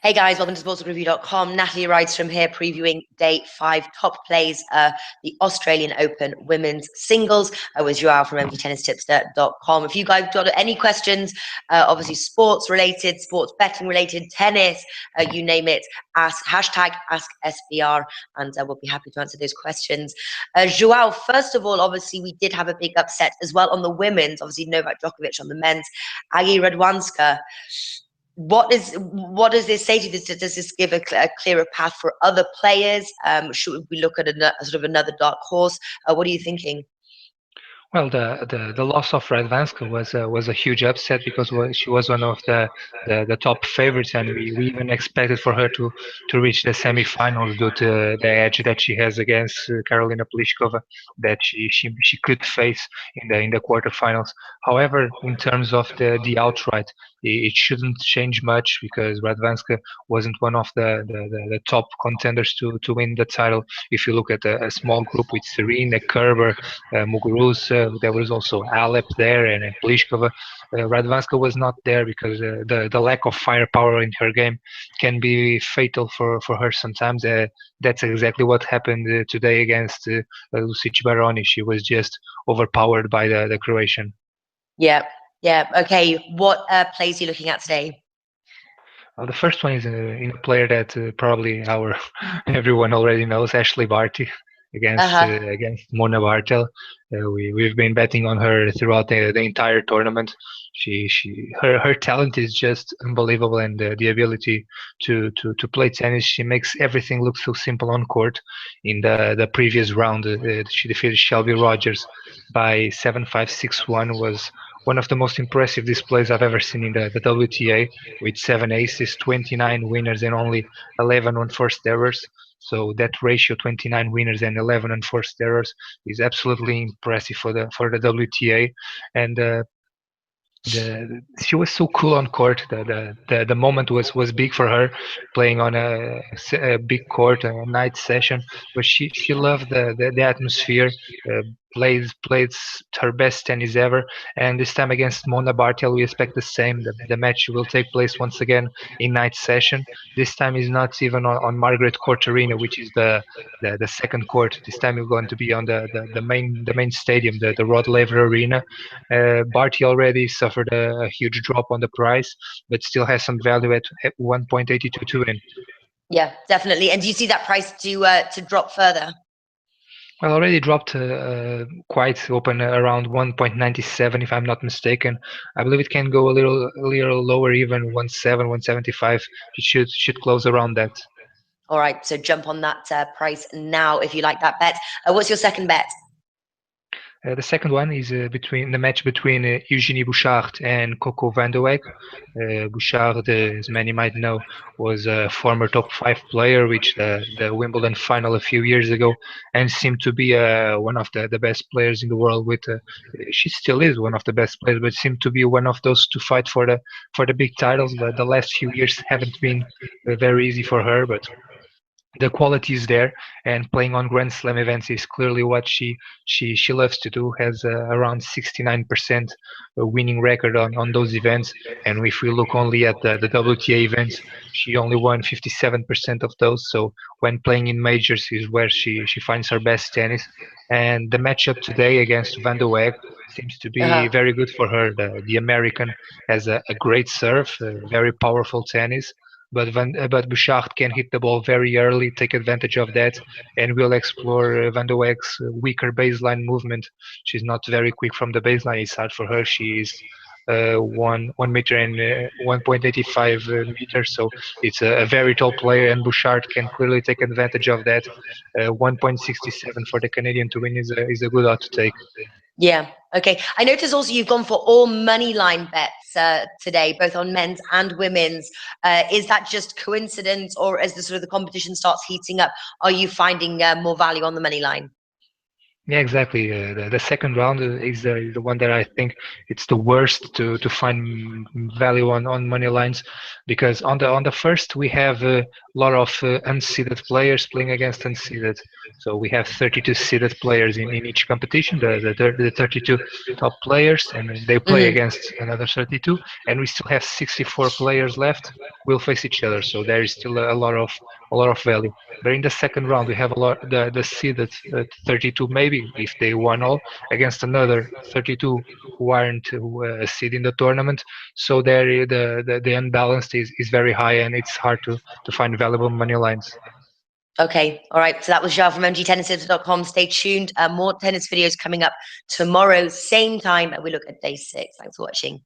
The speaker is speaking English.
Hey guys, welcome to sportsreview.com. Natalie Rydstrom here previewing day 5 top plays, the Australian Open women's singles with Joao from mvtennistipster.com. If you guys got any questions, obviously sports related, sports betting related, tennis, you name it, hashtag AskSBR, and we'll be happy to answer those questions. Joao, first of all, obviously we did have a big upset as well on the women's, obviously Novak Djokovic on the men's, Agi Radwanska. What does this say to you? Does this give a clearer path for other players? Should we look at another dark horse? What are you thinking? Well, the loss of Radwanska was a huge upset because she was one of the top favorites, and we even expected for her to reach the semifinals due to the edge that she has against Karolina Pliskova that she could face in the quarterfinals. However, in terms of the outright, it shouldn't change much because Radwanska wasn't one of the top contenders to win the title. If you look at a small group with Serena, Kerber, Muguruza, there was also Alep there, and Pliskova. Radwanska was not there because the lack of firepower in her game can be fatal for her sometimes. That's exactly what happened today against Lucic Baroni. She was just overpowered by the Croatian. Yeah, yeah. Okay, what plays are you looking at today? The first one is in a player that probably our everyone already knows, Ashley Barty Uh-huh. against Mona Bartel. We've been betting on her throughout the entire tournament. Her talent is just unbelievable, and the ability to play tennis. She makes everything look so simple on court. In the previous round, she defeated Shelby Rogers by 7-5, 6-1. Was one of the most impressive displays I've ever seen in the WTA, with 7 aces, 29 winners, and only 11 unforced errors. So that ratio, 29 winners and 11 unforced errors, is absolutely impressive for the WTA. And she was so cool on court. The moment was big for her, playing on a big court, a night session. But she loved the atmosphere. Uh, played her best tennis ever, and this time against Mona Bartel we expect the same. The match will take place once again in night session. This time is not even on Margaret Court Arena, which is the second court. This time it's going to be on the main stadium, the Rod Laver Arena. Barty already suffered a huge drop on the price, but still has some value at 1.82 to win. Yeah, definitely. And do you see that price to drop further? Well, already dropped quite open around 1.97, if I'm not mistaken. I believe it can go a little lower, even 1.7, 1.75. It should close around that. All right, so jump on that price now if you like that bet. What's your second bet? The second one is between the match between Eugenie Bouchard and Coco van der Weck. Bouchard, as many might know, was a former top 5 player, reached the Wimbledon final a few years ago, and seemed to be one of the best players in the world. She still is one of the best players, but seemed to be one of those to fight for the big titles. But the last few years haven't been very easy for her, but the quality is there, and playing on Grand Slam events is clearly what she loves to do. Has around 69% winning record on those events, and if we look only at the WTA events, she only won 57% of those. So when playing in majors is where she finds her best tennis. And the matchup today against Van der Weg seems to be Uh-huh. very good for her. The American has a great serve, very powerful tennis, but Bouchard can hit the ball very early, take advantage of that, and will explore Van der Weg's weaker baseline movement. She's not very quick from the baseline. It's hard for her. She is 1 meter and 1.85 meters, so it's a very tall player, and Bouchard can clearly take advantage of that. 1.67 for the Canadian to win is a good odds to take. Yeah. Okay. I notice also you've gone for all money line bets today, both on men's and women's. Is that just coincidence, or as the competition starts heating up, are you finding more value on the money line? Yeah, exactly. The second round is the one that I think it's the worst to find value on money lines, because on the first we have a lot of unseeded players playing against unseeded. So we have 32 seeded players in each competition, the 32 top players, and they play Hmm. against another 32, and we still have 64 players left. will face each other. So there is still a lot of value. But in the second round, we have a lot the seed at 32 maybe if they won all against another 32 who aren't a seed in the tournament. So there the unbalanced is very high, and it's hard to find valuable money lines. Okay, all right. So that was Joao from mgtennistips.com. Stay tuned. More tennis videos coming up tomorrow, same time, and we look at day 6. Thanks for watching.